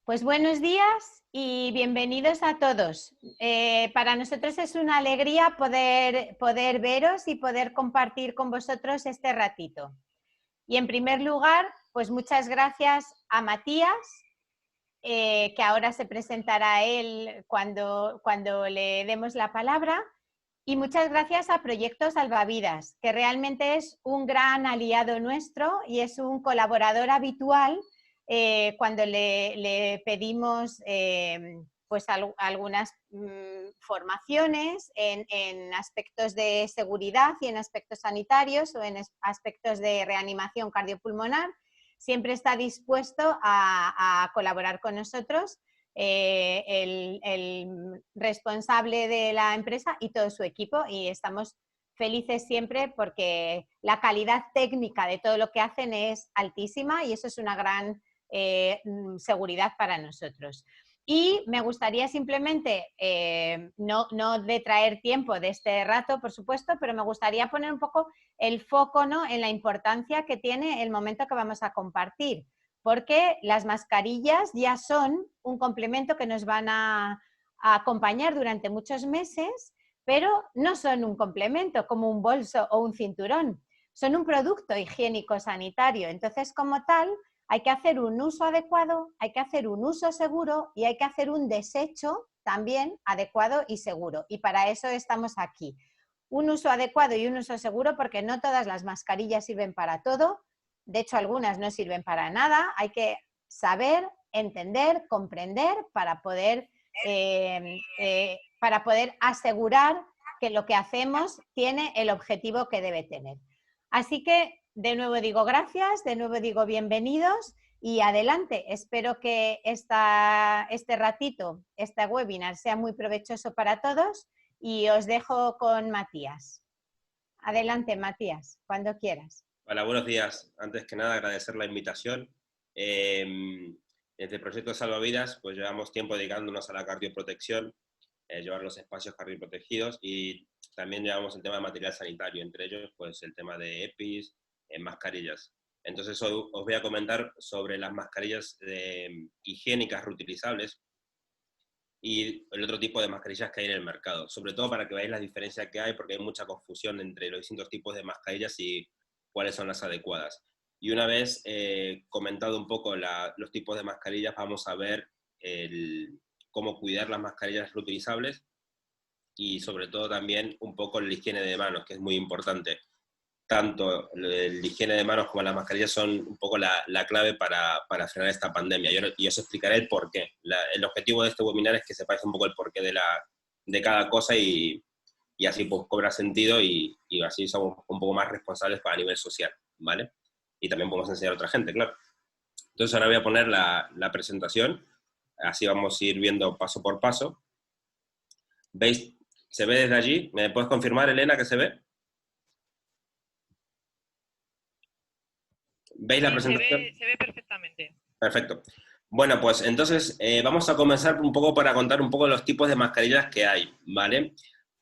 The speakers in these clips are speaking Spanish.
Pues buenos días y bienvenidos a todos. Para nosotros es una alegría poder veros y poder compartir con vosotros este ratito. Y en primer lugar, pues muchas gracias a Matías, que ahora se presentará él cuando le demos la palabra. Y muchas gracias a Proyecto Salvavidas, que realmente es un gran aliado nuestro y es un colaborador habitual cuando le pedimos pues algunas formaciones en aspectos de seguridad y en aspectos sanitarios o en aspectos de reanimación cardiopulmonar. Siempre está dispuesto a colaborar con nosotros. El responsable de la empresa y todo su equipo, y estamos felices siempre porque la calidad técnica de todo lo que hacen es altísima y eso es una gran seguridad para nosotros. Y me gustaría simplemente, no detraer tiempo de este rato, por supuesto, pero me gustaría poner un poco el foco, ¿no?, en la importancia que tiene el momento que vamos a compartir, porque las mascarillas ya son un complemento que nos van a acompañar durante muchos meses, pero no son un complemento como un bolso o un cinturón, son un producto higiénico sanitario. Entonces, como tal, hay que hacer un uso adecuado, hay que hacer un uso seguro y hay que hacer un desecho también adecuado y seguro. Y para eso estamos aquí. Un uso adecuado y un uso seguro, porque no todas las mascarillas sirven para todo. De hecho, algunas no sirven para nada. Hay que saber, entender, comprender para poder asegurar que lo que hacemos tiene el objetivo que debe tener. Así que, de nuevo digo gracias, de nuevo digo bienvenidos y adelante. Espero que este ratito, este webinar, sea muy provechoso para todos y os dejo con Matías. Adelante, Matías, cuando quieras. Hola, buenos días. Antes que nada, agradecer la invitación. Desde el Proyecto Salvavidas, pues llevamos tiempo dedicándonos a la cardioprotección, llevar los espacios cardioprotegidos, y también llevamos el tema de material sanitario, entre ellos pues el tema de EPIs, mascarillas. Entonces hoy os voy a comentar sobre las mascarillas higiénicas reutilizables y el otro tipo de mascarillas que hay en el mercado, sobre todo para que veáis la diferencia que hay, porque hay mucha confusión entre los distintos tipos de mascarillas y cuáles son las adecuadas. Y una vez comentado un poco los tipos de mascarillas, vamos a ver cómo cuidar las mascarillas reutilizables y sobre todo también un poco la higiene de manos, que es muy importante. Tanto la higiene de manos como las mascarillas son un poco la clave para frenar esta pandemia. Y os explicaré el porqué. El objetivo de este webinar es que sepáis un poco el porqué de cada cosa y así pues cobra sentido y así somos un poco más responsables para a nivel social, ¿vale? Y también podemos enseñar a otra gente, claro. Entonces ahora voy a poner la presentación, así vamos a ir viendo paso por paso. ¿Veis? ¿Se ve desde allí? ¿Me puedes confirmar, Elena, que se ve? ¿Veis la presentación? Se ve perfectamente. Perfecto. Bueno, pues entonces vamos a comenzar un poco para contar un poco los tipos de mascarillas que hay, ¿vale?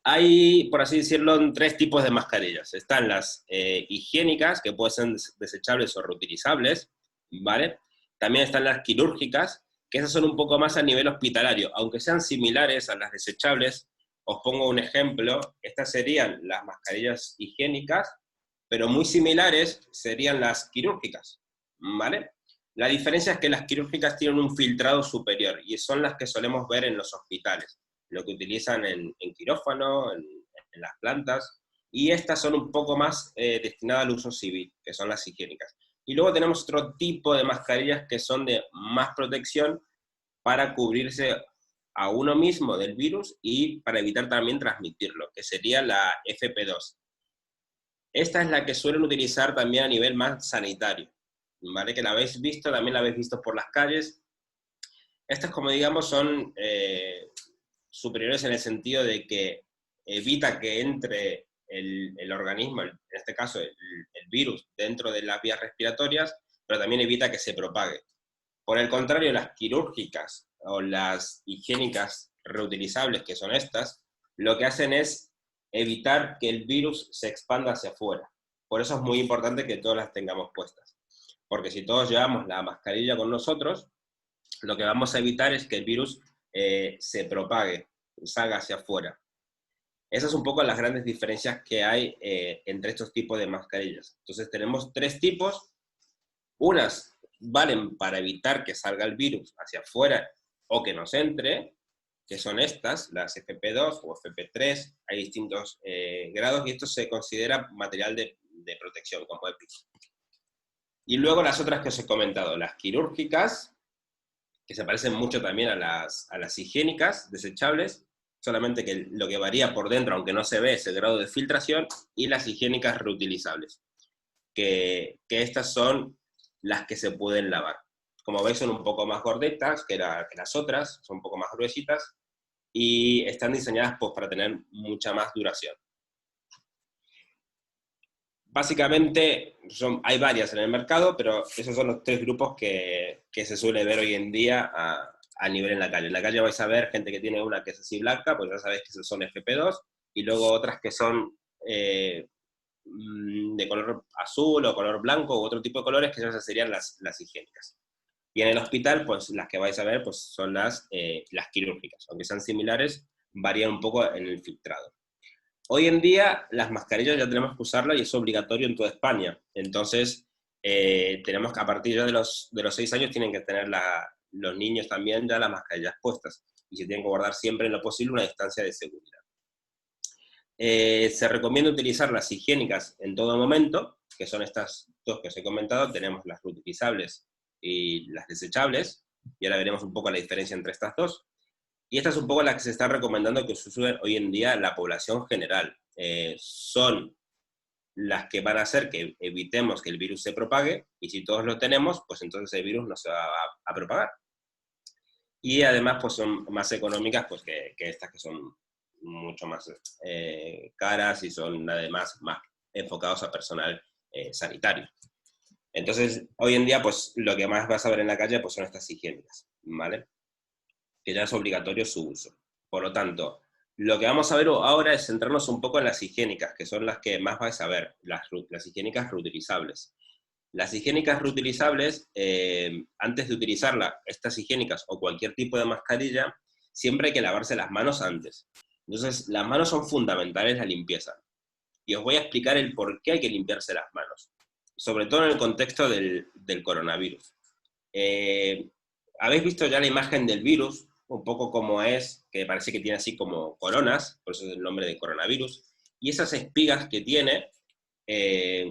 Hay, por así decirlo, tres tipos de mascarillas. Están las higiénicas, que pueden ser desechables o reutilizables, ¿vale? También están las quirúrgicas, que esas son un poco más a nivel hospitalario. Aunque sean similares a las desechables, os pongo un ejemplo. Estas serían las mascarillas higiénicas, pero muy similares serían las quirúrgicas, ¿vale? La diferencia es que las quirúrgicas tienen un filtrado superior y son las que solemos ver en los hospitales, lo que utilizan en quirófano, en las plantas, y estas son un poco más destinadas al uso civil, que son las higiénicas. Y luego tenemos otro tipo de mascarillas que son de más protección para cubrirse a uno mismo del virus y para evitar también transmitirlo, que sería la FP2. Esta es la que suelen utilizar también a nivel más sanitario, ¿vale? Que la habéis visto, también la habéis visto por las calles. Estas, como digamos, son superiores en el sentido de que evita que entre el organismo, en este caso el virus, dentro de las vías respiratorias, pero también evita que se propague. Por el contrario, las quirúrgicas o las higiénicas reutilizables, que son estas, lo que hacen es evitar que el virus se expanda hacia afuera. Por eso es muy importante que todas las tengamos puestas. Porque si todos llevamos la mascarilla con nosotros, lo que vamos a evitar es que el virus se propague, salga hacia afuera. Esas son un poco las grandes diferencias que hay entre estos tipos de mascarillas. Entonces tenemos 3 tipos. Unas valen para evitar que salga el virus hacia afuera o que nos entre, que son estas, las FP2 o FP3. Hay distintos grados y esto se considera material de protección, como EPI. Y luego las otras que os he comentado, las quirúrgicas, que se parecen mucho también a las higiénicas desechables, solamente que lo que varía por dentro, aunque no se ve, es el grado de filtración, y las higiénicas reutilizables, que estas son las que se pueden lavar. Como veis, son un poco más gorditas que las otras, son un poco más gruesitas, y están diseñadas pues, para tener mucha más duración. Básicamente, hay varias en el mercado, pero esos son los 3 grupos que se suele ver hoy en día a nivel en la calle. En la calle vais a ver gente que tiene una que es así blanca, pues ya sabéis que esos son FP2, y luego otras que son de color azul o color blanco u otro tipo de colores, que esas serían las higiénicas. Y en el hospital, pues las que vais a ver pues, son las quirúrgicas. Aunque sean similares, varían un poco en el filtrado. Hoy en día, las mascarillas ya tenemos que usarlas y es obligatorio en toda España. Entonces, tenemos que a partir ya de los 6 años tienen que tener los niños también ya las mascarillas puestas. Y se tienen que guardar siempre en lo posible una distancia de seguridad. Se recomienda utilizar las higiénicas en todo momento, que son estas 2 que os he comentado. Tenemos las reutilizables y las desechables, y ahora veremos un poco la diferencia entre estas 2. Y esta es un poco la que se está recomendando que se use hoy en día la población general. Son las que van a hacer que evitemos que el virus se propague, y si todos lo tenemos, pues entonces el virus no se va a propagar. Y además pues son más económicas pues, que estas que son mucho más caras y son además más enfocados a personal sanitario. Entonces, hoy en día, pues lo que más vas a ver en la calle pues, son estas higiénicas, ¿vale? Que ya es obligatorio su uso. Por lo tanto, lo que vamos a ver ahora es centrarnos un poco en las higiénicas, que son las que más vais a ver, las higiénicas reutilizables. Las higiénicas reutilizables, antes de utilizarla, estas higiénicas o cualquier tipo de mascarilla, siempre hay que lavarse las manos antes. Entonces, las manos son fundamentales la limpieza. Y os voy a explicar el por qué hay que limpiarse las manos, sobre todo en el contexto del coronavirus. Habéis visto ya la imagen del virus, un poco como es, que parece que tiene así como coronas, por eso es el nombre de coronavirus, y esas espigas que tiene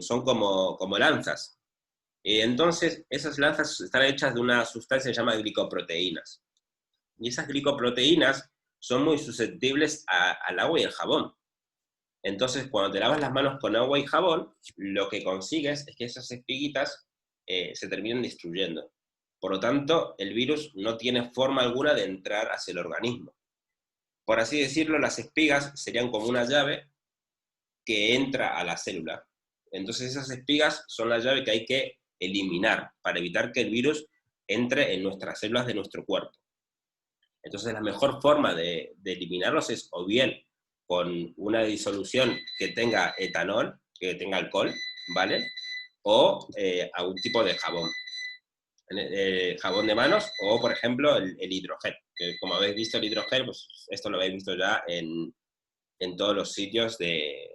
son como lanzas. Entonces, esas lanzas están hechas de una sustancia que se llama glicoproteínas. Y esas glicoproteínas son muy susceptibles al agua y al jabón. Entonces, cuando te lavas las manos con agua y jabón, lo que consigues es que esas espiguitas se terminen destruyendo. Por lo tanto, el virus no tiene forma alguna de entrar hacia el organismo. Por así decirlo, las espigas serían como una llave que entra a la célula. Entonces, esas espigas son la llave que hay que eliminar para evitar que el virus entre en nuestras células de nuestro cuerpo. Entonces, la mejor forma de eliminarlos es o bien con una disolución que tenga etanol, que tenga alcohol, ¿vale? O algún tipo de jabón. Jabón de manos o, por ejemplo, el hidrogel. Que como habéis visto el hidrogel, pues esto lo habéis visto ya en todos los sitios de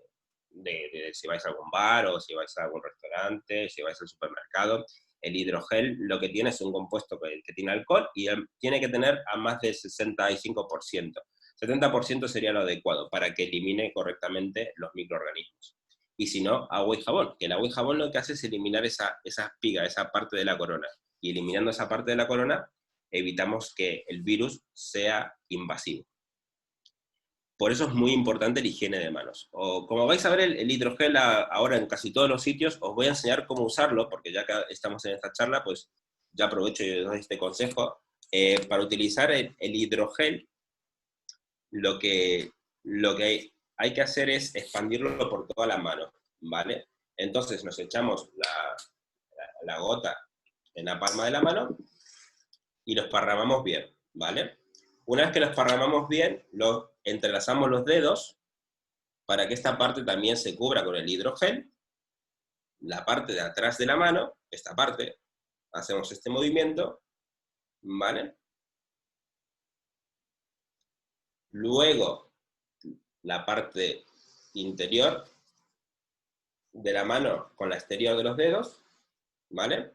si vais a algún bar o si vais a algún restaurante, si vais al supermercado. El hidrogel lo que tiene es un compuesto que tiene alcohol y tiene que tener a más del 65%. 70% sería lo adecuado para que elimine correctamente los microorganismos. Y si no, agua y jabón. Que el agua y jabón lo que hace es eliminar esa espiga, esa parte de la corona. Y eliminando esa parte de la corona, evitamos que el virus sea invasivo. Por eso es muy importante la higiene de manos. O, como vais a ver el hidrogel ahora en casi todos los sitios, os voy a enseñar cómo usarlo, porque ya que estamos en esta charla, pues ya aprovecho y os doy este consejo. Para utilizar el hidrogel, lo que hay que hacer es expandirlo por toda la mano, ¿vale? Entonces nos echamos la gota en la palma de la mano y lo esparramamos bien, ¿vale? Una vez que lo esparramamos bien, lo entrelazamos los dedos para que esta parte también se cubra con el hidrogel. La parte de atrás de la mano, esta parte, hacemos este movimiento ¿vale? Luego, la parte interior de la mano con la exterior de los dedos, ¿vale?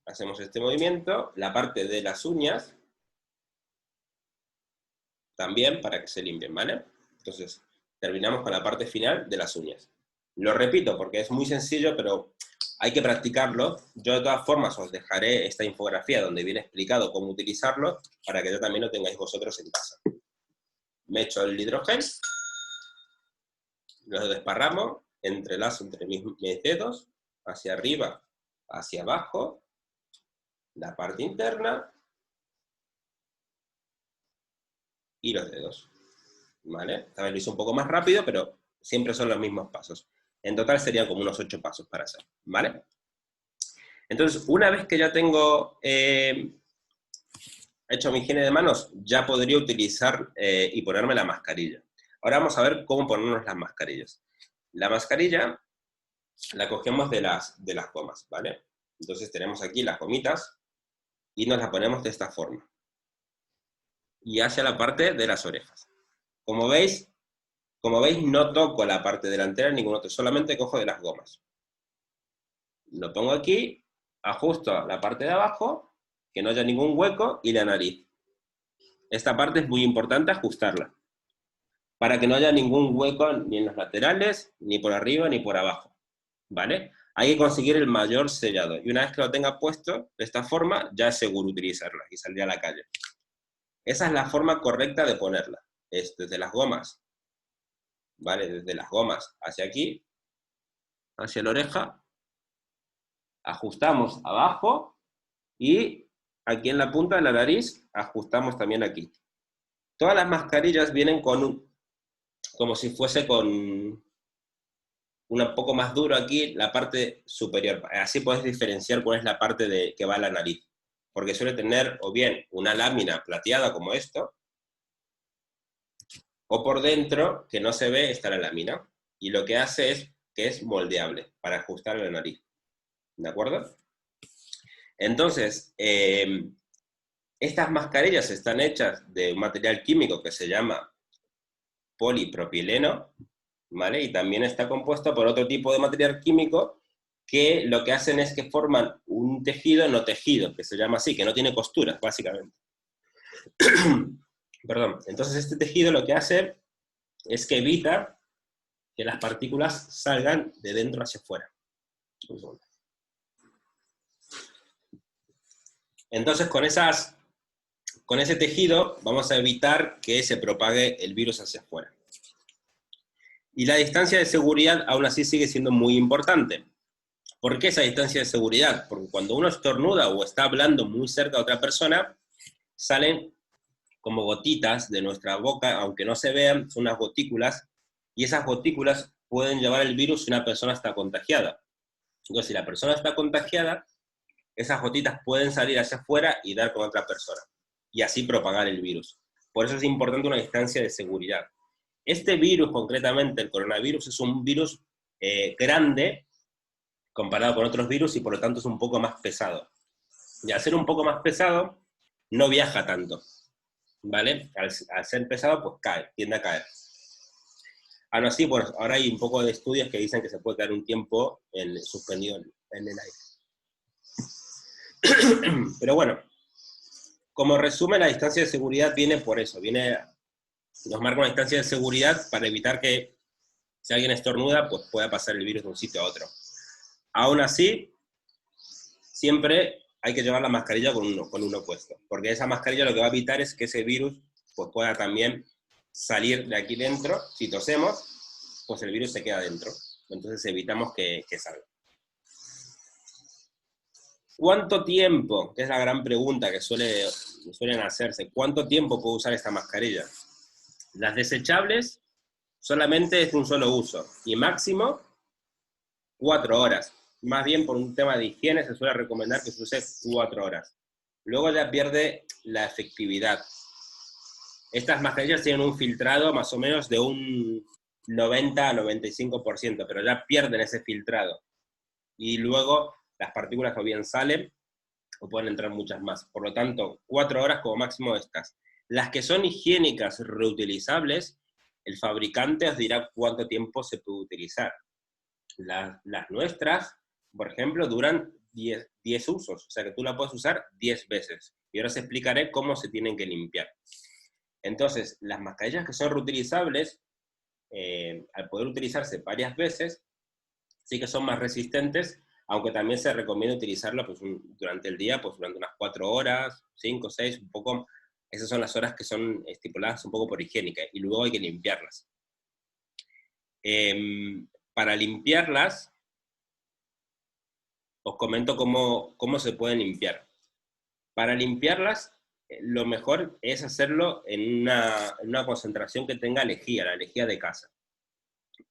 Hacemos este movimiento, la parte de las uñas, también para que se limpien, ¿vale? Entonces, terminamos con la parte final de las uñas. Lo repito porque es muy sencillo, pero hay que practicarlo. Yo de todas formas os dejaré esta infografía donde viene explicado cómo utilizarlo, para que ya también lo tengáis vosotros en casa. Me echo el hidrogel, lo desparramo, entrelazo entre mis dedos, hacia arriba, hacia abajo, la parte interna, y los dedos, ¿vale? Esta vez lo hice un poco más rápido, pero siempre son los mismos pasos. En total serían como unos 8 pasos para hacer, ¿vale? Entonces, una vez que ya tengo hecho mi higiene de manos, ya podría utilizar y ponerme la mascarilla. Ahora vamos a ver cómo ponernos las mascarillas. La mascarilla la cogemos de las gomas, ¿vale? Entonces tenemos aquí las gomitas y nos las ponemos de esta forma. Y hacia la parte de las orejas. Como veis, no toco la parte delantera ni ningún otro, solamente cojo de las gomas. Lo pongo aquí, ajusto la parte de abajo, que no haya ningún hueco, y la nariz. Esta parte es muy importante ajustarla, para que no haya ningún hueco ni en los laterales, ni por arriba, ni por abajo, ¿vale? Hay que conseguir el mayor sellado, y una vez que lo tenga puesto de esta forma, ya es seguro utilizarla y salir a la calle. Esa es la forma correcta de ponerla, es desde las gomas, ¿vale? Desde las gomas hacia aquí, hacia la oreja, ajustamos abajo, y aquí en la punta de la nariz, ajustamos también aquí. Todas las mascarillas vienen con como si fuese con un poco más duro aquí, la parte superior. Así podés diferenciar cuál es la parte que va a la nariz. Porque suele tener o bien una lámina plateada como esto, o por dentro, que no se ve, está la lámina. Y lo que hace es que es moldeable para ajustar la nariz. ¿De acuerdo? Entonces, estas mascarillas están hechas de un material químico que se llama polipropileno, ¿vale? Y también está compuesto por otro tipo de material químico que lo que hacen es que forman un tejido no tejido, que se llama así, que no tiene costuras, básicamente. Perdón. Entonces este tejido lo que hace es que evita que las partículas salgan de dentro hacia afuera. Entonces con ese tejido vamos a evitar que se propague el virus hacia afuera. Y la distancia de seguridad aún así sigue siendo muy importante. ¿Por qué esa distancia de seguridad? Porque cuando uno estornuda o está hablando muy cerca de otra persona, salen como gotitas de nuestra boca, aunque no se vean, son unas gotículas, y esas gotículas pueden llevar el virus si una persona está contagiada. Entonces, si la persona está contagiada, esas gotitas pueden salir hacia afuera y dar con otra persona, y así propagar el virus. Por eso es importante una distancia de seguridad. Este virus, concretamente, el coronavirus, es un virus grande comparado con otros virus y por lo tanto es un poco más pesado. Y al ser un poco más pesado, no viaja tanto, ¿vale? Al ser pesado, pues cae, tiende a caer. Aún así, pues ahora hay un poco de estudios que dicen que se puede quedar un tiempo suspendido en el aire. Pero bueno, como resumen, la distancia de seguridad viene por eso, nos marca una distancia de seguridad para evitar que si alguien estornuda, pues pueda pasar el virus de un sitio a otro. Aún así, siempre hay que llevar la mascarilla con uno puesto, porque esa mascarilla lo que va a evitar es que ese virus pues, pueda también salir de aquí dentro. Si tosemos, pues el virus se queda dentro. Entonces evitamos que salga. ¿Cuánto tiempo? Que es la gran pregunta que suelen hacerse. ¿Cuánto tiempo puedo usar esta mascarilla? Las desechables solamente es de un solo uso, y máximo 4 horas. Más bien por un tema de higiene se suele recomendar que se use 4 horas. Luego ya pierde la efectividad. Estas mascarillas tienen un filtrado más o menos de un 90 a 95%, pero ya pierden ese filtrado. Y luego las partículas o bien salen o pueden entrar muchas más. Por lo tanto, 4 horas como máximo estas. Las que son higiénicas, reutilizables, el fabricante os dirá cuánto tiempo se puede utilizar. Las nuestras, por ejemplo, duran 10 usos, o sea que tú la puedes usar 10 veces. Y ahora os explicaré cómo se tienen que limpiar. Entonces, las mascarillas que son reutilizables, al poder utilizarse varias veces, sí que son más resistentes, aunque también se recomienda utilizarlo pues, durante el día, pues durante unas 4 horas, 5, 6, un poco. Esas son las horas que son estipuladas un poco por higiénica, y luego hay que limpiarlas. Para limpiarlas, os comento cómo se pueden limpiar. Para limpiarlas, lo mejor es hacerlo en una concentración que tenga lejía, la lejía de casa.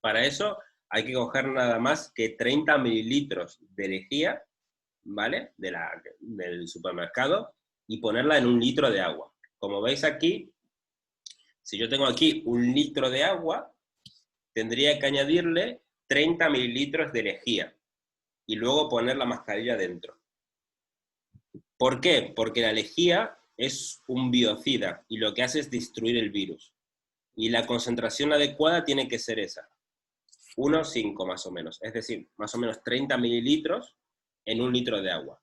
Para eso hay que coger nada más que 30 mililitros de lejía, ¿vale? Del supermercado, y ponerla en 1 litro de agua. Como veis aquí, si yo tengo aquí 1 litro de agua, tendría que añadirle 30 mililitros de lejía y luego poner la mascarilla dentro. ¿Por qué? Porque la lejía es un biocida y lo que hace es destruir el virus. Y la concentración adecuada tiene que ser esa, 1,5 más o menos, es decir, más o menos 30 mililitros en 1 litro de agua.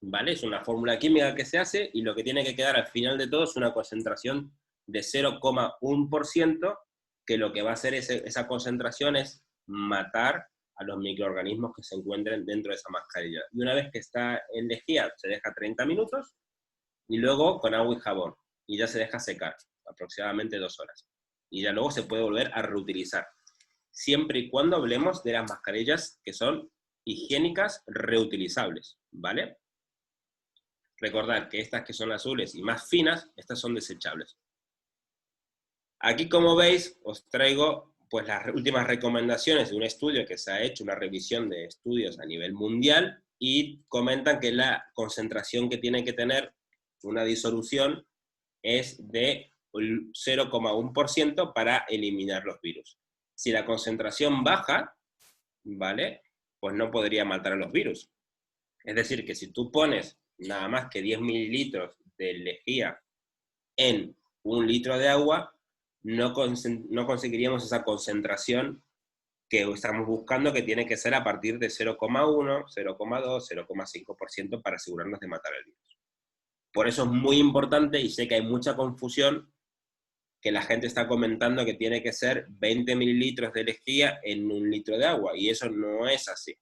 ¿Vale? Es una fórmula química que se hace y lo que tiene que quedar al final de todo es una concentración de 0,1%, que lo que va a hacer esa concentración es matar a los microorganismos que se encuentren dentro de esa mascarilla. Y una vez que está en lejía, se deja 30 minutos y luego con agua y jabón. Y ya se deja secar, aproximadamente 2 horas. Y ya luego se puede volver a reutilizar. Siempre y cuando hablemos de las mascarillas que son higiénicas reutilizables, ¿vale? Recordad que estas que son azules y más finas, estas son desechables. Aquí, como veis, os traigo pues, las últimas recomendaciones de un estudio que se ha hecho, una revisión de estudios a nivel mundial, y comentan que la concentración que tiene que tener una disolución es de 0,1% para eliminar los virus. Si la concentración baja, ¿vale? Pues no podría matar a los virus. Es decir, que si tú pones nada más que 10 mililitros de lejía en 1 litro de agua, no conseguiríamos esa concentración que estamos buscando, que tiene que ser a partir de 0,1, 0,2, 0,5% para asegurarnos de matar el virus. Por eso es muy importante, y sé que hay mucha confusión, que la gente está comentando que tiene que ser 20 mililitros de lejía en 1 litro de agua, y eso no es así.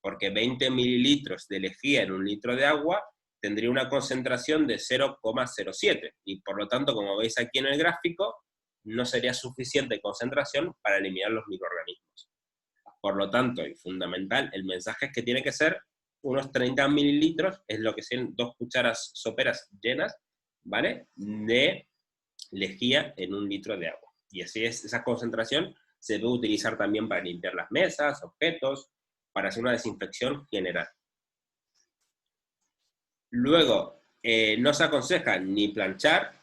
Porque 20 mililitros de lejía en 1 litro de agua tendría una concentración de 0,07, y por lo tanto, como veis aquí en el gráfico, no sería suficiente concentración para eliminar los microorganismos. Por lo tanto, y fundamental, el mensaje es que tiene que ser unos 30 mililitros, es lo que son 2 cucharas soperas llenas, ¿vale?, de lejía en 1 litro de agua. Y así es, esa concentración se puede utilizar también para limpiar las mesas, objetos, para hacer una desinfección general. Luego, no se aconseja ni planchar,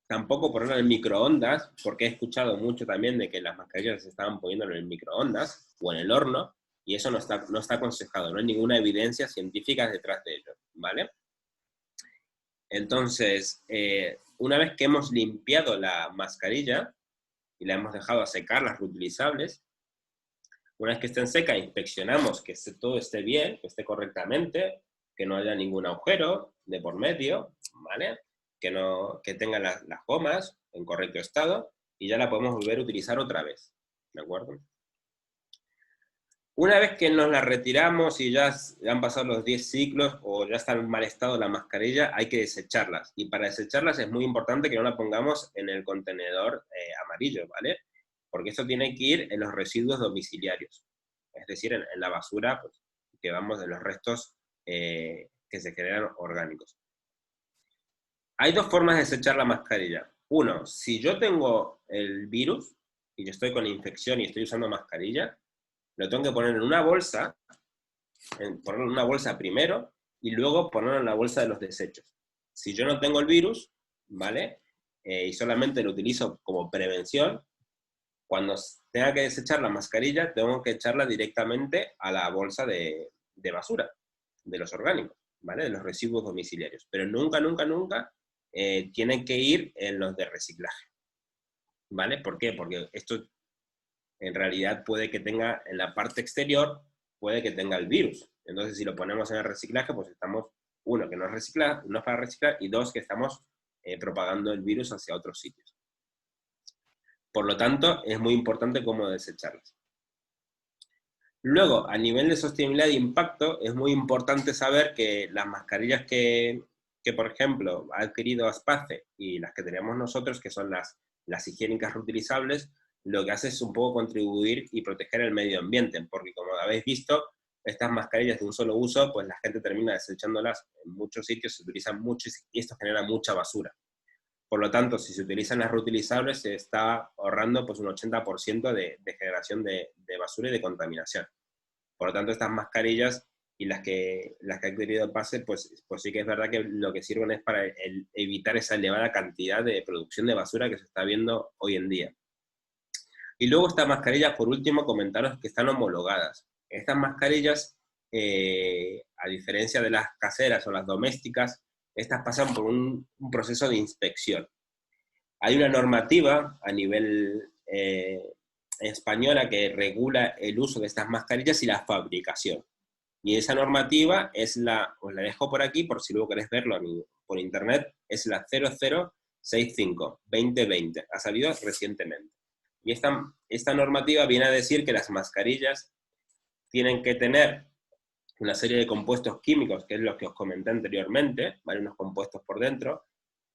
tampoco ponerlo en microondas, porque he escuchado mucho también de que las mascarillas se estaban poniendo en el microondas o en el horno, y eso no está aconsejado, no hay ninguna evidencia científica detrás de ello, ¿vale? Entonces, una vez que hemos limpiado la mascarilla y la hemos dejado a secar, las reutilizables, una vez que estén secas, inspeccionamos que todo esté bien, que esté correctamente, que no haya ningún agujero de por medio, ¿vale? Que tenga las gomas en correcto estado, y ya la podemos volver a utilizar otra vez, ¿de acuerdo? Una vez que nos la retiramos y ya han pasado los 10 ciclos o ya está en mal estado la mascarilla, hay que desecharlas. Y para desecharlas es muy importante que no la pongamos en el contenedor amarillo, ¿vale? Porque esto tiene que ir en los residuos domiciliarios. Es decir, en la basura, pues, que vamos de los restos que se generan orgánicos. Hay 2 formas de desechar la mascarilla. Uno, si yo tengo el virus y yo estoy con infección y estoy usando mascarilla, lo tengo que poner en una bolsa, ponerlo en una bolsa primero, y luego ponerlo en la bolsa de los desechos. Si yo no tengo el virus, ¿vale? Y solamente lo utilizo como prevención, cuando tenga que desechar la mascarilla, tengo que echarla directamente a la bolsa de basura, de los orgánicos, ¿vale? De los residuos domiciliarios. Pero nunca, nunca, nunca tienen que ir en los de reciclaje, ¿vale? ¿Por qué? Porque esto en realidad puede que tenga, en la parte exterior, puede que tenga el virus. Entonces, si lo ponemos en el reciclaje, pues estamos, uno, que no es reciclar, no es para reciclar, y dos, que estamos propagando el virus hacia otros sitios. Por lo tanto, es muy importante cómo desecharlas. Luego, a nivel de sostenibilidad e impacto, es muy importante saber que las mascarillas que por ejemplo, ha adquirido Aspace y las que tenemos nosotros, que son las higiénicas reutilizables, lo que hace es un poco contribuir y proteger el medio ambiente, porque como habéis visto, estas mascarillas de un solo uso, pues la gente termina desechándolas en muchos sitios, se utilizan mucho y esto genera mucha basura. Por lo tanto, si se utilizan las reutilizables, se está ahorrando pues, un 80% de generación de basura y de contaminación. Por lo tanto, estas mascarillas y las que ha adquirido Pase, pues sí que es verdad que lo que sirven es para evitar esa elevada cantidad de producción de basura que se está viendo hoy en día. Y luego estas mascarillas, por último, comentaros que están homologadas. Estas mascarillas, a diferencia de las caseras o las domésticas, estas pasan por un proceso de inspección. Hay una normativa a nivel española que regula el uso de estas mascarillas y la fabricación. Y esa normativa es os la dejo por aquí, por si luego queréis verlo por internet, es la 0065-2020, ha salido recientemente. Y esta normativa viene a decir que las mascarillas tienen que tener una serie de compuestos químicos, que es lo que os comenté anteriormente, ¿vale? Unos compuestos por dentro,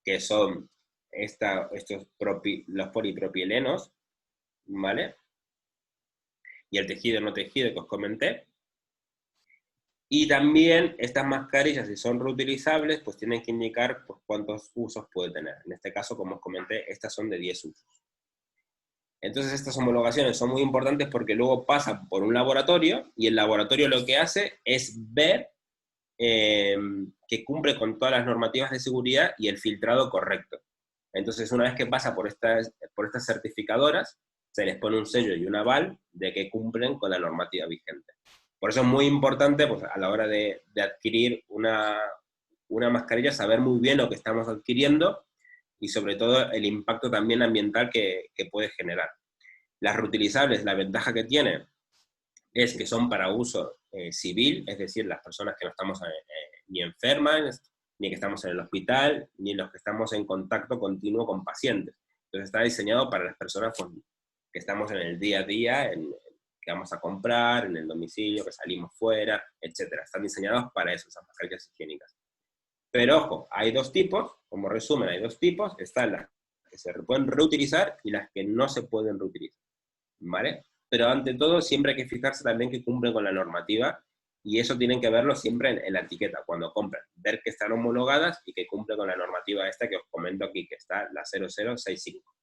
que son los polipropilenos, ¿vale? Y el tejido no tejido que os comenté. Y también estas mascarillas, si son reutilizables, pues tienen que indicar pues, cuántos usos puede tener. En este caso, como os comenté, estas son de 10 usos. Entonces estas homologaciones son muy importantes porque luego pasan por un laboratorio y el laboratorio lo que hace es ver que cumple con todas las normativas de seguridad y el filtrado correcto. Entonces una vez que pasa por estas certificadoras, se les pone un sello y un aval de que cumplen con la normativa vigente. Por eso es muy importante pues, a la hora de adquirir una mascarilla saber muy bien lo que estamos adquiriendo y sobre todo el impacto también ambiental que puede generar. Las reutilizables, la ventaja que tienen es que son para uso civil, es decir, las personas que no estamos ni enfermas, ni que estamos en el hospital, ni los que estamos en contacto continuo con pacientes. Entonces está diseñado para las personas pues, que estamos en el día a día, que vamos a comprar, en el domicilio, que salimos fuera, etc. Están diseñados para eso, esas mascarillas higiénicas. Pero ojo, hay dos tipos, como resumen, hay dos tipos, están las que se pueden reutilizar y las que no se pueden reutilizar, ¿vale? Pero ante todo siempre hay que fijarse también que cumplen con la normativa y eso tienen que verlo siempre en la etiqueta, cuando compran, ver que están homologadas y que cumplen con la normativa esta que os comento aquí, que está la 0065.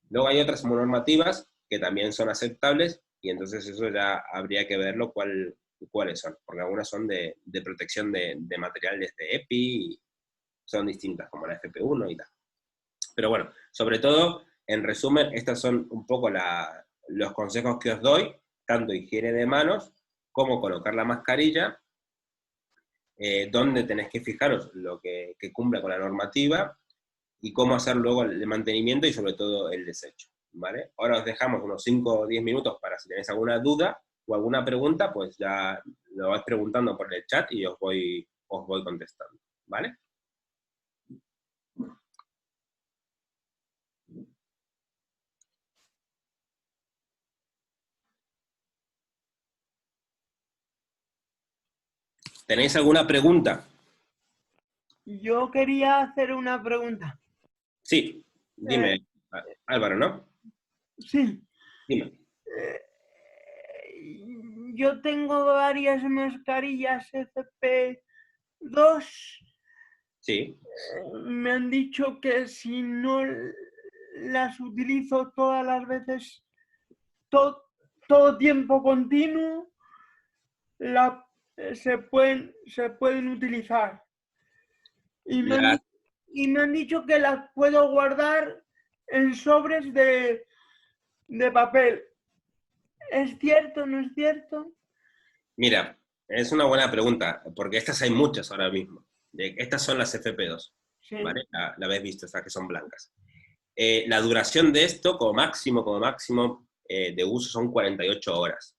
Luego hay otras normativas que también son aceptables y entonces eso ya habría que verlo cuáles son, porque algunas son de protección de materiales de EPI y son distintas, como la FP1 y tal. Pero bueno, sobre todo, en resumen, estos son un poco los consejos que os doy, tanto higiene de manos, cómo colocar la mascarilla, dónde tenéis que fijaros lo que cumpla con la normativa y cómo hacer luego el mantenimiento y sobre todo el desecho, ¿vale? Ahora os dejamos unos 5 o 10 minutos para si tenéis alguna duda o alguna pregunta, pues ya lo vais preguntando por el chat y os voy contestando, ¿vale? ¿Tenéis alguna pregunta? Yo quería hacer una pregunta. Sí, dime, Álvaro, ¿no? Sí. Dime. Yo tengo varias mascarillas FP2. Sí. Me han dicho que si no las utilizo todas las veces, todo tiempo continuo, se pueden utilizar. Y me han dicho que las puedo guardar en sobres de papel. ¿Es cierto o no es cierto? Mira, Es una buena pregunta, porque estas hay muchas ahora mismo. Estas son las FP2, Sí. ¿vale? La habéis visto, estas que son blancas. La duración de esto, como máximo de uso son 48 horas,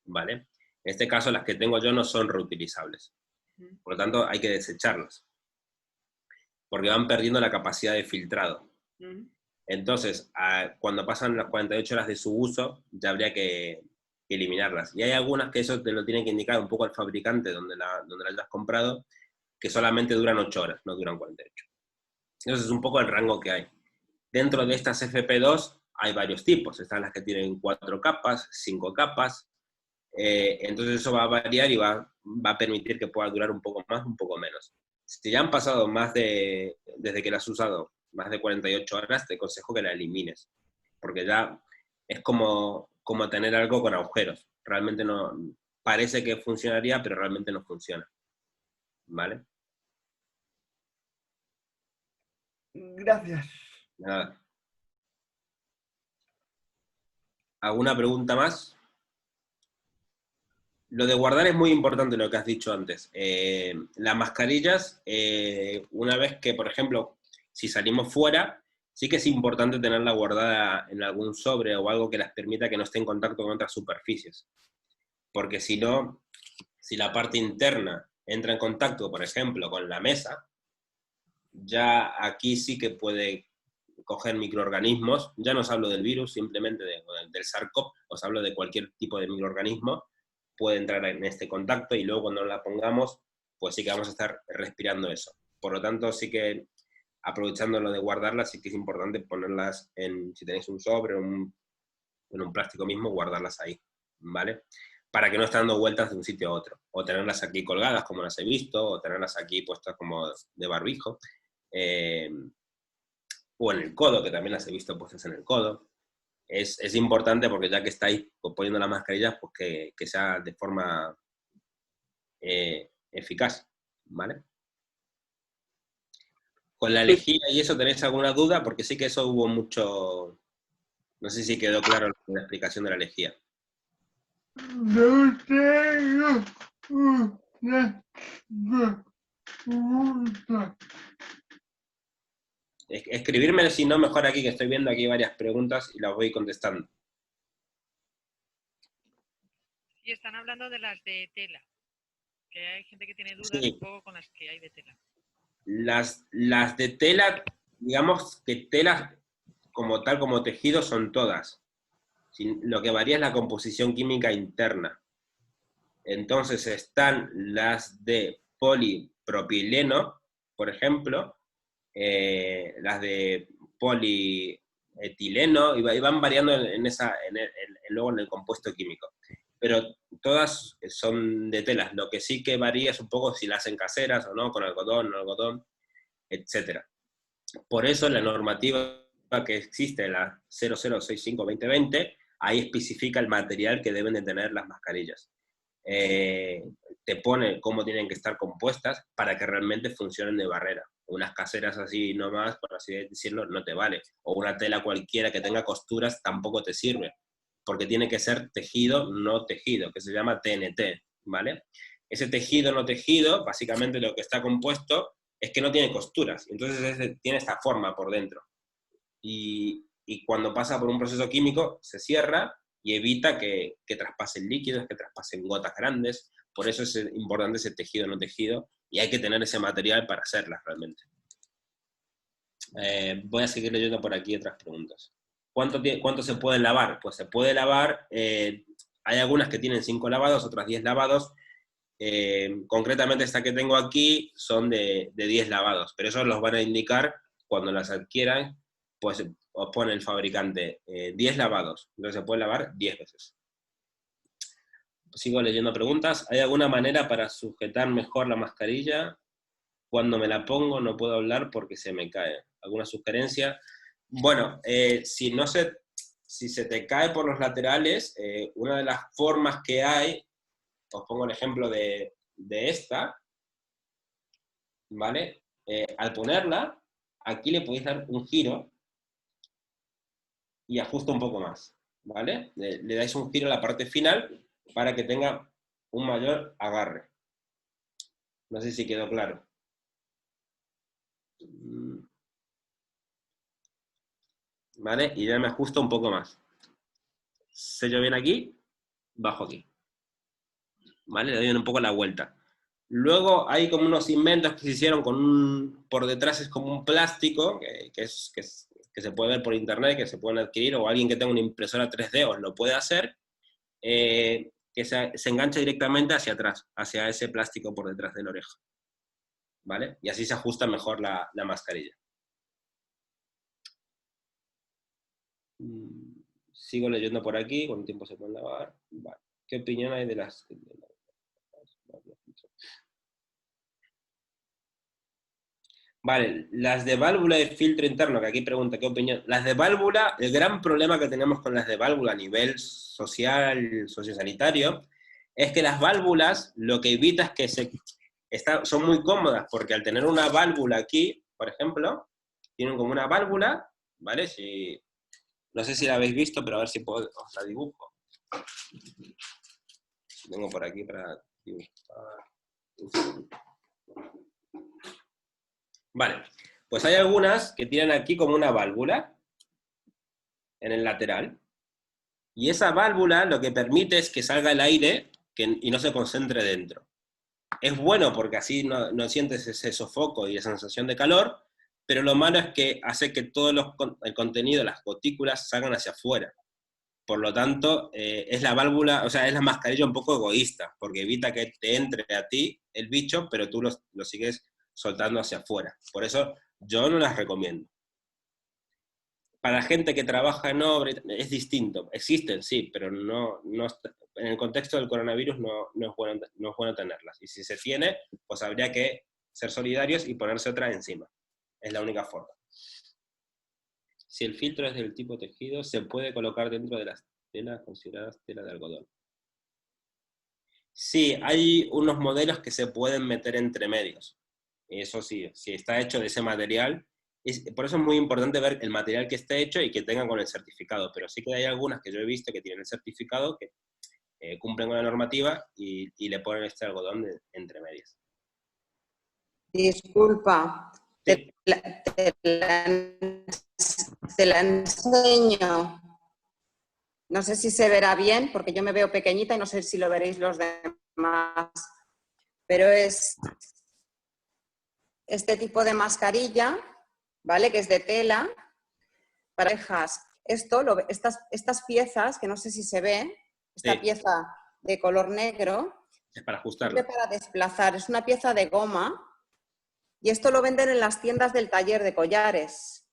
¿vale? En este caso, las que tengo yo no son reutilizables. Por lo tanto, hay que desecharlas, porque van perdiendo la capacidad de filtrado. Entonces, cuando pasan las 48 horas de su uso, ya habría que eliminarlas. Y hay algunas que eso te lo tiene que indicar un poco al fabricante donde la hayas comprado, que solamente duran 8 horas, no duran 48. Entonces es un poco el rango que hay. Dentro de estas FP2 hay varios tipos. Están las que tienen 4 capas, 5 capas. Entonces eso va a variar y va a permitir que pueda durar un poco más, un poco menos. Si ya han pasado desde que la has usado, más de 48 horas, te aconsejo que la elimines. Porque ya es como tener algo con agujeros. Realmente no, parece que funcionaría, pero realmente no funciona. ¿Vale? Gracias. Nada. ¿Alguna pregunta más? Lo de guardar es muy importante lo que has dicho antes. Las mascarillas, una vez que, por ejemplo, si salimos fuera, sí que es importante tenerla guardada en algún sobre o algo que las permita que no esté en contacto con otras superficies. Porque si no, si la parte interna entra en contacto, por ejemplo, con la mesa, ya aquí sí que puede coger microorganismos. Ya no os hablo del virus, simplemente del SARS-CoV, os hablo de cualquier tipo de microorganismo, puede entrar en este contacto y luego cuando la pongamos, pues sí que vamos a estar respirando eso. Por lo tanto, sí que aprovechando lo de guardarlas, sí que es importante ponerlas si tenéis un sobre o en un plástico mismo, guardarlas ahí, ¿vale? Para que no estén dando vueltas de un sitio a otro. O tenerlas aquí colgadas, como las he visto, o tenerlas aquí puestas como de barbijo. O en el codo, que también las he visto puestas en el codo. Es importante porque ya que estáis poniendo las mascarillas, pues que sea de forma eficaz, ¿vale? Con la lejía y eso, ¿tenéis alguna duda? Porque sí que eso hubo mucho... No sé si quedó claro la explicación de la lejía. No tengo una pregunta. Escribirme si no, mejor aquí, que estoy viendo aquí varias preguntas y las voy contestando. Y están hablando de las de tela, que hay gente que tiene dudas Sí. un poco con las que hay de tela. Las de tela, digamos que telas como tal, como tejido, son todas. Lo que varía es la composición química interna. Entonces están las de polipropileno, por ejemplo, las de polietileno, y van variando luego en el compuesto químico. Pero todas son de telas. Lo que sí que varía es un poco si las hacen caseras o no, con algodón, no algodón, etc. Por eso la normativa que existe, la 0065-2020, ahí especifica el material que deben de tener las mascarillas. Te pone cómo tienen que estar compuestas para que realmente funcionen de barrera. Unas caseras así nomás, por así decirlo, no te vale. O una tela cualquiera que tenga costuras tampoco te sirve, porque tiene que ser tejido no tejido, que se llama TNT, ¿vale? Ese tejido no tejido, básicamente lo que está compuesto es que no tiene costuras, entonces tiene esta forma por dentro. Y cuando pasa por un proceso químico, se cierra y evita que traspasen líquidos, que traspasen gotas grandes. Por eso es importante ese tejido no tejido, y hay que tener ese material para hacerlas realmente. Voy a seguir leyendo por aquí otras preguntas. ¿Cuánto se puede lavar? Pues se puede lavar, hay algunas que tienen 5 lavados, otras 10 lavados. Concretamente esta que tengo aquí son de 10 lavados, pero esos los van a indicar cuando las adquieran, pues os pone el fabricante 10 lavados, entonces se puede lavar 10 veces. Sigo leyendo preguntas. ¿Hay alguna manera para sujetar mejor la mascarilla? Cuando me la pongo no puedo hablar porque se me cae. ¿Alguna sugerencia? Bueno, si se te cae por los laterales, una de las formas que hay, os pongo el ejemplo de esta, ¿vale? Al ponerla, aquí le podéis dar un giro y ajusta un poco más, ¿vale? Le dais un giro a la parte final para que tenga un mayor agarre. No sé si quedó claro. ¿Vale? Y ya me ajusto un poco más. Sello bien aquí, bajo aquí. ¿Vale? Le doy un poco la vuelta. Luego hay como unos inventos que se hicieron con por detrás es como un plástico, que se puede ver por internet, que se pueden adquirir, o alguien que tenga una impresora 3D os lo puede hacer, que se engancha directamente hacia atrás, hacia ese plástico por detrás de la oreja. ¿Vale? Y así se ajusta mejor la mascarilla. Sigo leyendo por aquí, con el tiempo se pueden lavar. Vale. ¿Qué opinión hay de las... Vale, las de válvula y filtro interno, que aquí pregunta qué opinión. Las de válvula, el gran problema que tenemos con las de válvula a nivel social, sociosanitario, es que las válvulas lo que evita es que son muy cómodas, porque al tener una válvula aquí, por ejemplo, tienen como una válvula, ¿vale? No sé si la habéis visto, pero a ver si os la dibujo. Tengo por aquí para dibujar. Vale, pues hay algunas que tienen aquí como una válvula en el lateral, y esa válvula lo que permite es que salga el aire y no se concentre dentro. Es bueno porque así no sientes ese sofoco y esa sensación de calor, pero lo malo es que hace que todo el contenido, las gotículas, salgan hacia afuera. Por lo tanto, es la válvula, o sea, es la mascarilla un poco egoísta, porque evita que te entre a ti el bicho, pero tú lo sigues soltando hacia afuera. Por eso yo no las recomiendo. Para la gente que trabaja en obra es distinto. Existen, sí, pero en el contexto del coronavirus no es bueno tenerlas. Y si se tiene, pues habría que ser solidarios y ponerse otra encima. Es la única forma. Si el filtro es del tipo tejido, se puede colocar dentro de las telas consideradas tela de algodón. Sí, hay unos modelos que se pueden meter entre medios. Eso sí, si está hecho de ese material. Por eso es muy importante ver el material que esté hecho y que tenga con el certificado. Pero sí que hay algunas que yo he visto que tienen el certificado, que cumplen con la normativa y le ponen este algodón entre medias. Disculpa, Sí. te la enseño. No sé si se verá bien, porque yo me veo pequeñita y no sé si lo veréis los demás. Pero es este tipo de mascarilla, ¿vale? Que es de tela, para orejas. Estas piezas, que no sé si se ve, esta Sí. pieza de color negro, Es para ajustarlo. sirve para desplazar. Es una pieza de goma y esto lo venden en las tiendas del taller de collares,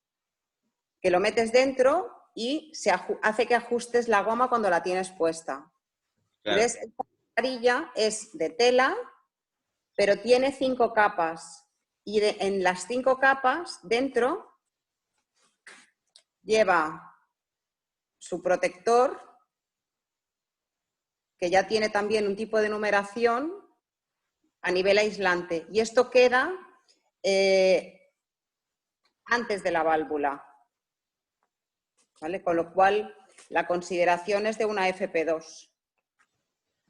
que lo metes dentro y hace que ajustes la goma cuando la tienes puesta. Claro. ¿Ves? Esta mascarilla es de tela, pero tiene 5 capas. Y en las 5 capas, dentro, lleva su protector, que ya tiene también un tipo de numeración a nivel aislante. Y esto queda antes de la válvula. ¿Vale? Con lo cual, la consideración es de una FP2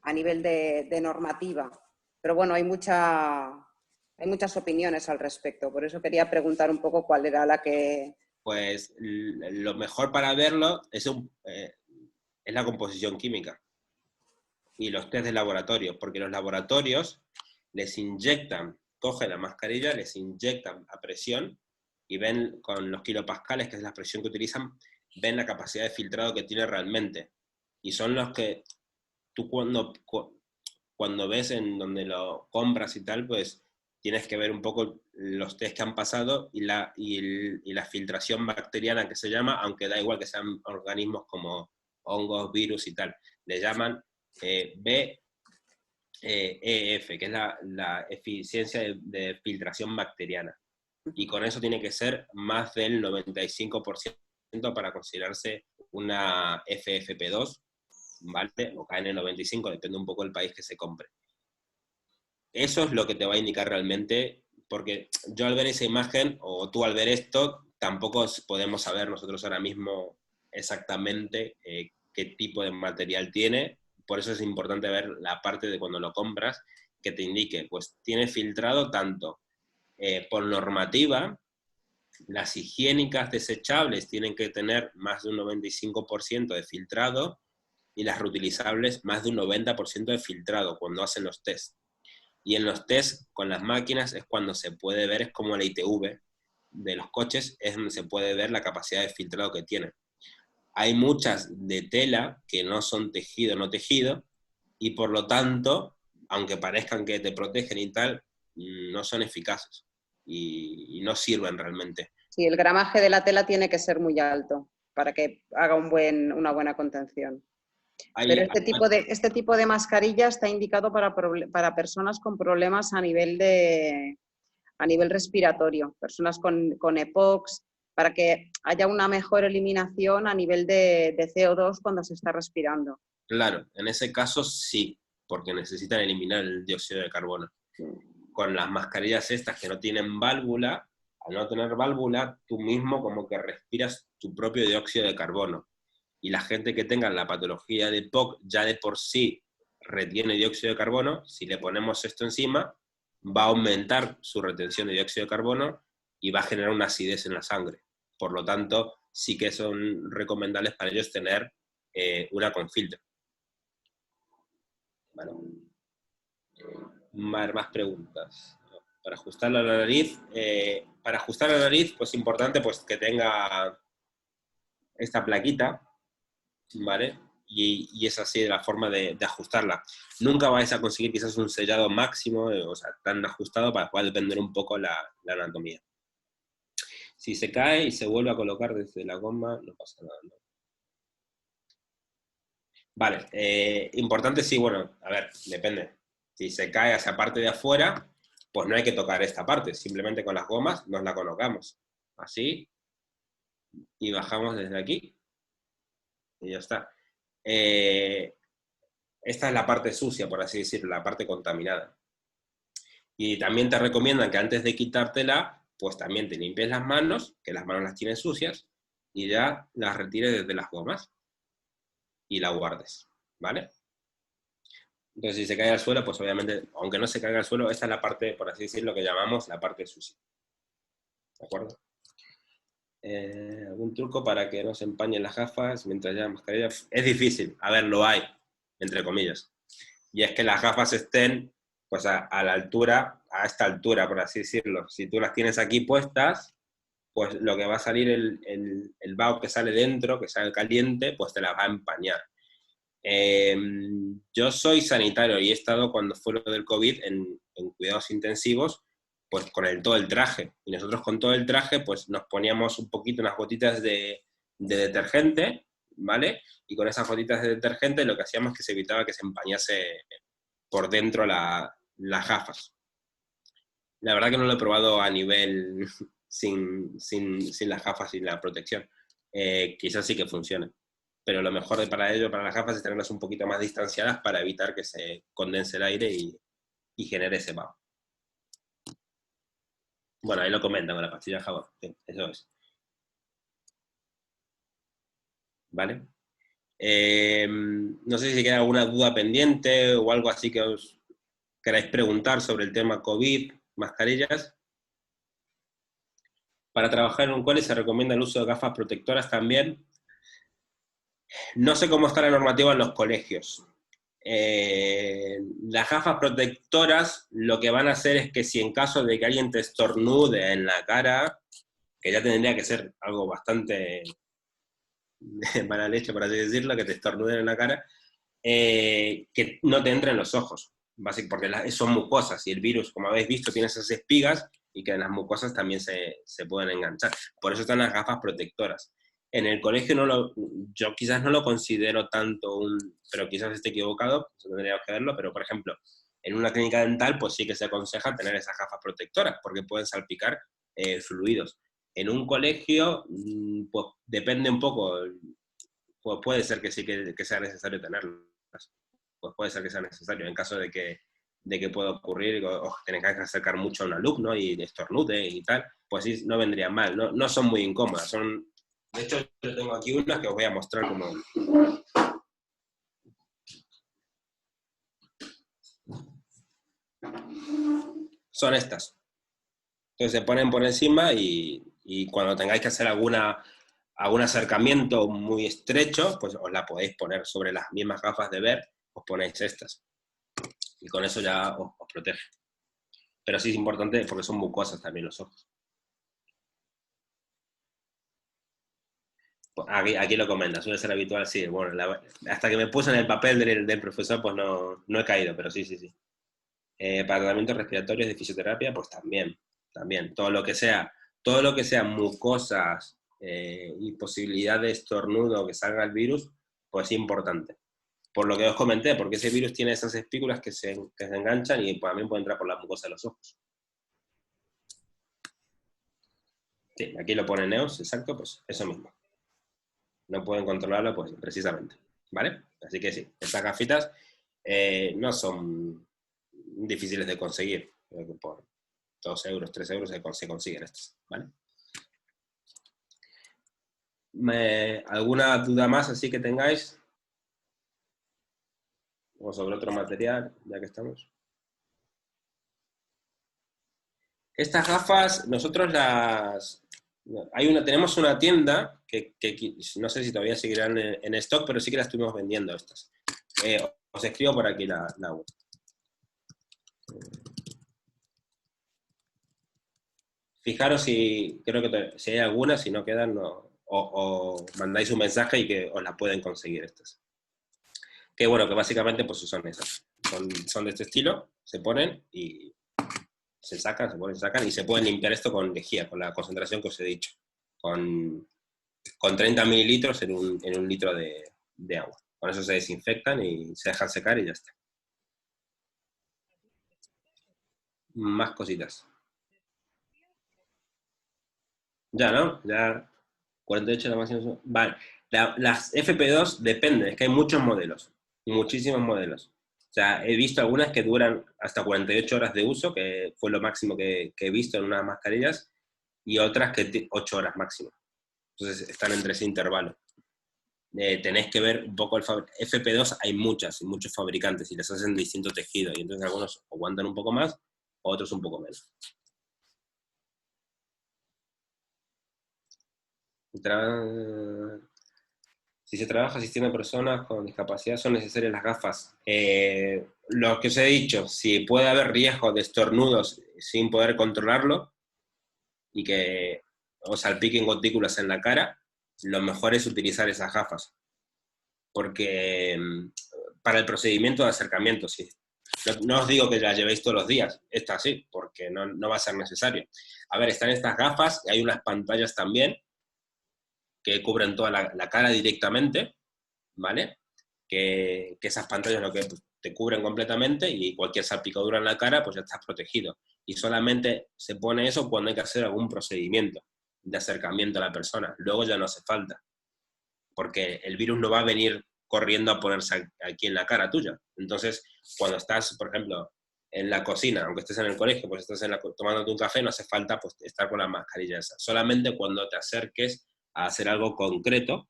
a nivel de normativa. Pero bueno, hay muchas opiniones al respecto. Por eso quería preguntar un poco cuál era la que... Pues lo mejor para verlo es la composición química y los test de laboratorio, porque los laboratorios les inyectan, cogen la mascarilla, les inyectan a presión y ven con los kilopascales, que es la presión que utilizan, ven la capacidad de filtrado que tiene realmente. Y son los que tú cuando ves en donde lo compras y tal, pues tienes que ver un poco los test que han pasado y la filtración bacteriana que se llama, aunque da igual que sean organismos como hongos, virus y tal. Le llaman BEF, que es la eficiencia de filtración bacteriana. Y con eso tiene que ser más del 95% para considerarse una FFP2, ¿vale? O KN95, depende un poco del país que se compre. Eso es lo que te va a indicar realmente, porque yo al ver esa imagen, o tú al ver esto, tampoco podemos saber nosotros ahora mismo exactamente qué tipo de material tiene, por eso es importante ver la parte de cuando lo compras, que te indique, pues tiene filtrado tanto por normativa, las higiénicas desechables tienen que tener más de un 95% de filtrado, y las reutilizables más de un 90% de filtrado cuando hacen los test. Y en los test con las máquinas es cuando se puede ver, es como la ITV de los coches, es donde se puede ver la capacidad de filtrado que tienen. Hay muchas de tela que no son tejido, no tejido, y por lo tanto, aunque parezcan que te protegen y tal, no son eficaces y no sirven realmente. Sí, el gramaje de la tela tiene que ser muy alto para que haga una buena contención. Pero este tipo de mascarilla está indicado para personas con problemas a nivel respiratorio, personas con EPOC, para que haya una mejor eliminación a nivel de CO2 cuando se está respirando. Claro, en ese caso sí, porque necesitan eliminar el dióxido de carbono. Con las mascarillas estas que no tienen válvula, al no tener válvula, tú mismo como que respiras tu propio dióxido de carbono. Y la gente que tenga la patología de EPOC ya de por sí retiene dióxido de carbono, si le ponemos esto encima, va a aumentar su retención de dióxido de carbono y va a generar una acidez en la sangre. Por lo tanto, sí que son recomendables para ellos tener una con filtro. Vale. Más preguntas. Para ajustar la nariz, pues importante pues que tenga esta plaquita, ¿vale? Y es así la forma de ajustarla. Nunca vais a conseguir quizás un sellado máximo, o sea, tan ajustado, para poder depender un poco la anatomía. Si se cae y se vuelve a colocar desde la goma, no pasa nada, ¿no? Vale, importante sí, bueno, a ver, depende. Si se cae hacia parte de afuera, pues no hay que tocar esta parte, simplemente con las gomas nos la colocamos. Así, y bajamos desde aquí, y ya está. Esta es la parte sucia, por así decirlo, la parte contaminada. Y también te recomiendan que antes de quitártela, pues también te limpies las manos, que las manos las tienes sucias, y ya las retires desde las gomas y la guardes, ¿vale? Entonces, si se cae al suelo, pues obviamente, aunque no se caiga al suelo, esta es la parte, por así decirlo, que llamamos la parte sucia. ¿De acuerdo? ¿Algún truco para que no se empañen las gafas mientras llevan mascarilla? Es difícil, a ver, lo hay, entre comillas. Y es que las gafas estén pues a la altura, a esta altura, por así decirlo. Si tú las tienes aquí puestas, pues lo que va a salir, el vaho que sale dentro, que sale caliente, pues te la va a empañar. Yo soy sanitario y he estado, cuando fue lo del COVID, en cuidados intensivos, pues con todo el traje. Y nosotros con todo el traje, pues nos poníamos un poquito, unas gotitas de detergente, ¿vale? Y con esas gotitas de detergente lo que hacíamos es que se evitaba que se empañase por dentro las gafas. La verdad que no lo he probado a nivel sin las gafas y la protección. Quizás sí que funcione. Pero lo mejor para ello, para las gafas, es tenerlas un poquito más distanciadas para evitar que se condense el aire y genere ese vaho. Bueno, ahí lo comentan con la pastilla de jabón. Sí, eso es. ¿Vale? No sé si queda alguna duda pendiente o algo así que os queráis preguntar sobre el tema COVID, mascarillas. Para trabajar en un cole se recomienda el uso de gafas protectoras también. No sé cómo está la normativa en los colegios. Las gafas protectoras lo que van a hacer es que si en caso de que alguien te estornude en la cara, que ya tendría que ser algo bastante mala leche, por así decirlo, que te estornuden en la cara, que no te entren los ojos, porque son mucosas y el virus, como habéis visto, tiene esas espigas y que en las mucosas también se pueden enganchar. Por eso están las gafas protectoras. En el colegio yo quizás no lo considero tanto pero quizás esté equivocado, eso tendríamos que verlo, pero por ejemplo, en una clínica dental pues sí que se aconseja tener esas gafas protectoras porque pueden salpicar fluidos. En un colegio, pues depende un poco, pues puede ser que sí que sea necesario tenerlas, pues puede ser que sea necesario en caso de que pueda ocurrir o tengas que acercar mucho a un alumno y estornude y tal, pues sí, no vendría mal, no son muy incómodas, de hecho yo tengo aquí unas que os voy a mostrar como... son estas. Entonces se ponen por encima y cuando tengáis que hacer algún acercamiento muy estrecho, pues os la podéis poner sobre las mismas gafas de ver, os ponéis estas. Y con eso ya os protege. Pero sí es importante porque son mucosas también los ojos. Aquí lo comenta, suele ser habitual, sí. Bueno, hasta que me puse en el papel del profesor, pues no he caído, pero sí. Para tratamientos respiratorios de fisioterapia, pues también. Todo lo que sea mucosas y posibilidad de estornudo que salga el virus, pues es importante. Por lo que os comenté, porque ese virus tiene esas espículas que se enganchan y también puede entrar por la mucosa de los ojos. Sí, aquí lo pone Neos, exacto, pues eso mismo. No pueden controlarlo, pues precisamente, ¿vale? Así que sí, estas gafitas no son difíciles de conseguir. Creo que por 2 euros, 3 euros se consiguen estas, ¿vale? ¿Alguna duda más así que tengáis? O sobre otro material, ya que estamos. Estas gafas, nosotros tenemos una tienda que no sé si todavía seguirán en stock, pero sí que las estuvimos vendiendo estas. Os escribo por aquí la web. Fijaros creo que si hay algunas, si no quedan, o mandáis un mensaje y que os la pueden conseguir estas. Que bueno, que básicamente pues son esas. Son de este estilo, se ponen y se sacan, se sacan y se pueden limpiar esto con lejía, con la concentración que os he dicho. Con 30 mililitros en un litro de agua. Con eso se desinfectan y se dejan secar y ya está. Más cositas. Ya, ¿no? Ya 48 la máxima. Vale. Las FP2 dependen, es que hay muchos modelos, muchísimos modelos. O sea, he visto algunas que duran hasta 48 horas de uso, que fue lo máximo que he visto en unas mascarillas, y otras que 8 horas máximo. Entonces están entre ese intervalo. Tenéis que ver un poco el FP2, hay muchos fabricantes y les hacen distinto tejido, y entonces algunos aguantan un poco más, otros un poco menos. Si se trabaja asistiendo a personas con discapacidad, son necesarias las gafas. Lo que os he dicho, si puede haber riesgo de estornudos sin poder controlarlo y que os salpiquen gotículas en la cara, lo mejor es utilizar esas gafas. Porque para el procedimiento de acercamiento, sí. No os digo que las llevéis todos los días, esta sí, porque no va a ser necesario. A ver, están estas gafas, hay unas pantallas también, que cubren toda la cara directamente, ¿vale? Que esas pantallas lo que te cubren completamente y cualquier salpicadura en la cara, pues ya estás protegido. Y solamente se pone eso cuando hay que hacer algún procedimiento de acercamiento a la persona. Luego ya no hace falta, porque el virus no va a venir corriendo a ponerse aquí en la cara tuya. Entonces, cuando estás, por ejemplo, en la cocina, aunque estés en el colegio, pues estás tomándote un café, no hace falta pues, estar con la mascarilla esa. Solamente cuando te acerques a hacer algo concreto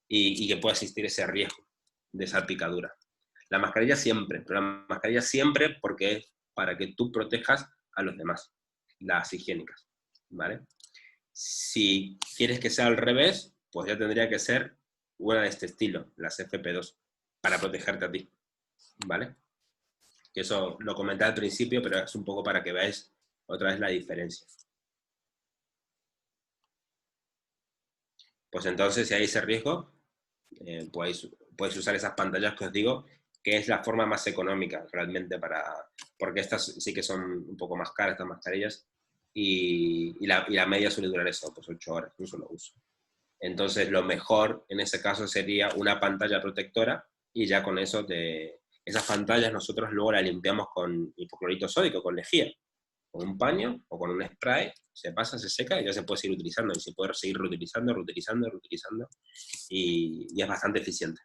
y que pueda existir ese riesgo de salpicadura. La mascarilla siempre, pero la mascarilla siempre porque es para que tú protejas a los demás, las higiénicas, ¿vale? Si quieres que sea al revés, pues ya tendría que ser una de este estilo, las FP2, para protegerte a ti, ¿vale? Que eso lo comenté al principio, pero es un poco para que veáis otra vez la diferencia. Pues entonces, si hay ese riesgo, podéis usar esas pantallas que os digo, que es la forma más económica realmente porque estas sí que son un poco más caras, estas mascarillas, y la media suele durar eso, pues 8 horas, un solo uso. Entonces, lo mejor en ese caso sería una pantalla protectora, y ya con eso, esas pantallas nosotros luego las limpiamos con hipoclorito sódico, con lejía, con un paño o con un spray, se pasa, se seca y ya se puede seguir utilizando, y se puede seguir reutilizando, y es bastante eficiente.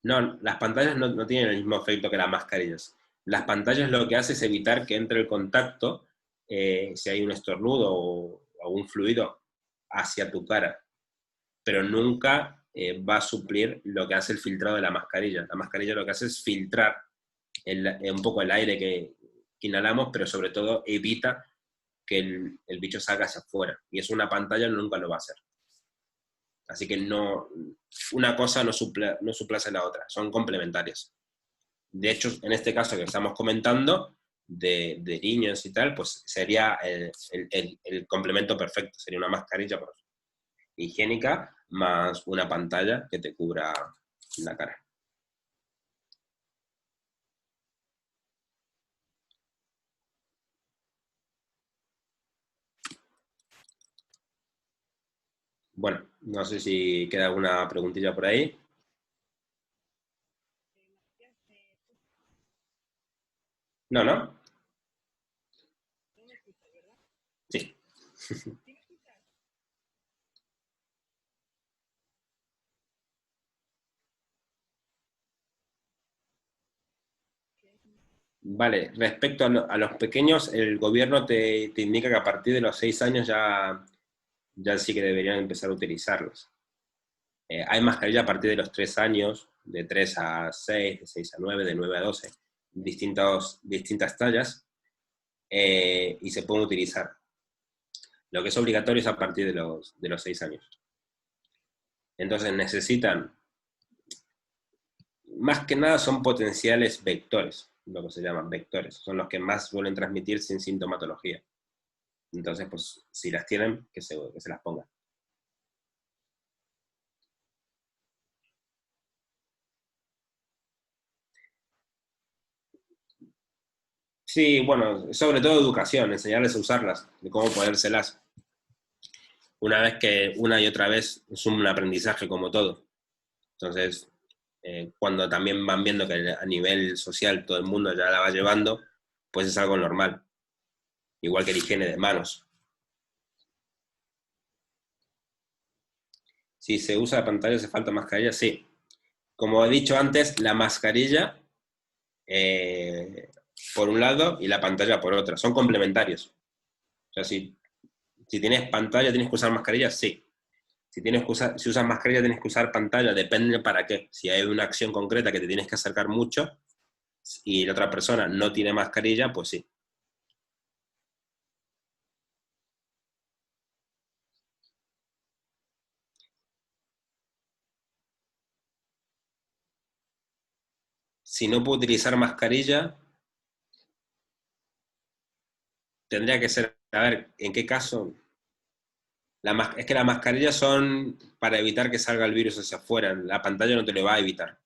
No, las pantallas no tienen el mismo efecto que las mascarillas. Las pantallas lo que hace es evitar que entre el contacto, si hay un estornudo o algún fluido, hacia tu cara, pero nunca va a suplir lo que hace el filtrado de la mascarilla. La mascarilla lo que hace es filtrar un poco el aire que inhalamos, pero sobre todo evita que el bicho salga hacia afuera. Y eso una pantalla nunca lo va a hacer. Así que no, una cosa no suplace la otra, son complementarias. De hecho, en este caso que estamos comentando, de niños y tal, pues sería el complemento perfecto, sería una mascarilla higiénica más una pantalla que te cubra la cara. Bueno, no sé si queda alguna preguntilla por ahí. No, ¿no? Sí. Vale, respecto a los pequeños, el gobierno te indica que a partir de los 6 años ya sí que deberían empezar a utilizarlos. Hay mascarilla a partir de los 3 años, de 3 a 6, de 6 a 9, de 9 a 12, distintas tallas, y se pueden utilizar. Lo que es obligatorio es a partir de los 6 años. Entonces necesitan, más que nada son potenciales vectores, lo que se llaman vectores, son los que más suelen transmitir sin sintomatología. Entonces, pues, si las tienen, que se las pongan. Sí, bueno, sobre todo educación, enseñarles a usarlas, de cómo ponérselas. Una vez que una y otra vez es un aprendizaje como todo. Entonces, cuando también van viendo que a nivel social todo el mundo ya la va llevando, pues es algo normal. Igual que la higiene de manos. Si se usa pantalla, ¿hace falta mascarilla? Sí. Como he dicho antes, la mascarilla por un lado y la pantalla por otra. Son complementarios. O sea, si tienes pantalla, ¿tienes que usar mascarilla? Sí. Si usas mascarilla, tienes que usar pantalla. Depende para qué. Si hay una acción concreta que te tienes que acercar mucho y la otra persona no tiene mascarilla, pues sí. Si no puedo utilizar mascarilla, tendría que ser, a ver, ¿en qué caso? Es que las mascarillas son para evitar que salga el virus hacia afuera. La pantalla no te lo va a evitar.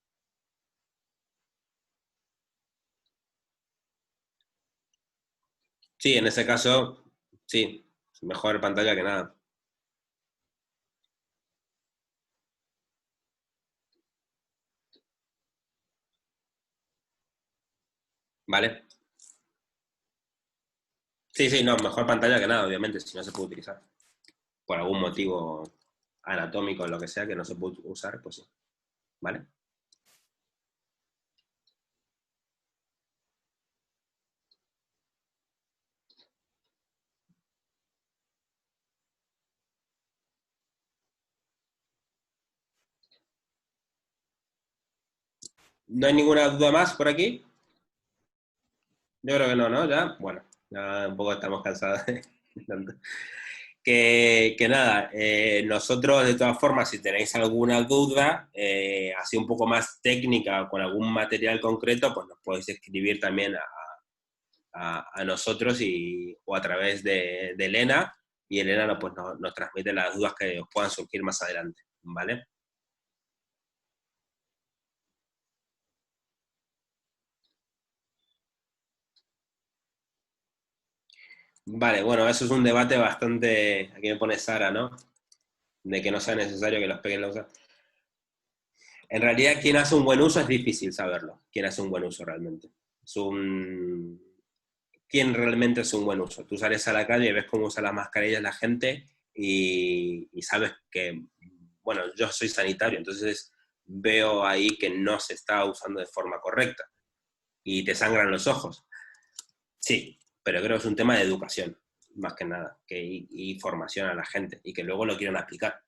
Sí, en ese caso, sí, mejor pantalla que nada. ¿Vale? Sí, sí, no, mejor pantalla que nada, obviamente, si no se puede utilizar. Por algún motivo anatómico o lo que sea que no se puede usar, pues sí. ¿Vale? ¿No hay ninguna duda más por aquí? Yo creo que no, ¿no? Ya, bueno, ya un poco estamos cansados de tanto. Que nada, nosotros de todas formas, si tenéis alguna duda, así un poco más técnica o con algún material concreto, pues nos podéis escribir también a nosotros o a través de Elena, y Elena pues, nos transmite las dudas que os puedan surgir más adelante, ¿vale? Vale, bueno, eso es un debate bastante, aquí me pone Sara, ¿no? De que no sea necesario que los pequeños lo usen. En realidad, quien hace un buen uso es difícil saberlo, quién hace un buen uso realmente. ¿Quién realmente hace un buen uso? Tú sales a la calle y ves cómo usa las mascarillas la gente y sabes que, bueno, yo soy sanitario, entonces veo ahí que no se está usando de forma correcta y te sangran los ojos. Sí, pero creo que es un tema de educación, más que nada, y formación a la gente, y que luego lo quieran aplicar.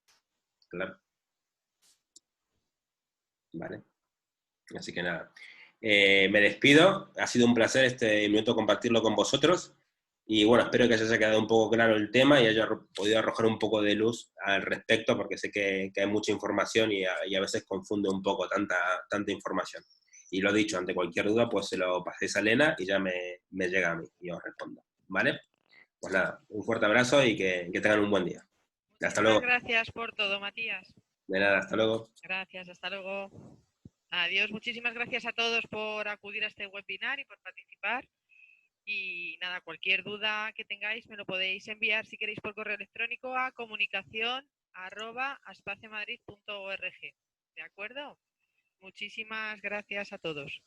Claro. ¿Vale? Así que nada. Me despido, ha sido un placer este minuto compartirlo con vosotros y bueno, espero que os haya quedado un poco claro el tema y haya podido arrojar un poco de luz al respecto, porque sé que hay mucha información y a veces confunde un poco tanta información. Y lo dicho, ante cualquier duda, pues se lo paséis a Elena y ya me llega a mí y os respondo, ¿vale? Pues nada, un fuerte abrazo y que tengan un buen día. Hasta luego. Muchísimas gracias por todo, Matías. De nada, hasta luego. Gracias, hasta luego. Adiós, muchísimas gracias a todos por acudir a este webinar y por participar. Y nada, cualquier duda que tengáis me lo podéis enviar si queréis por correo electrónico a comunicación@aspaciomadrid.org. ¿De acuerdo? Muchísimas gracias a todos.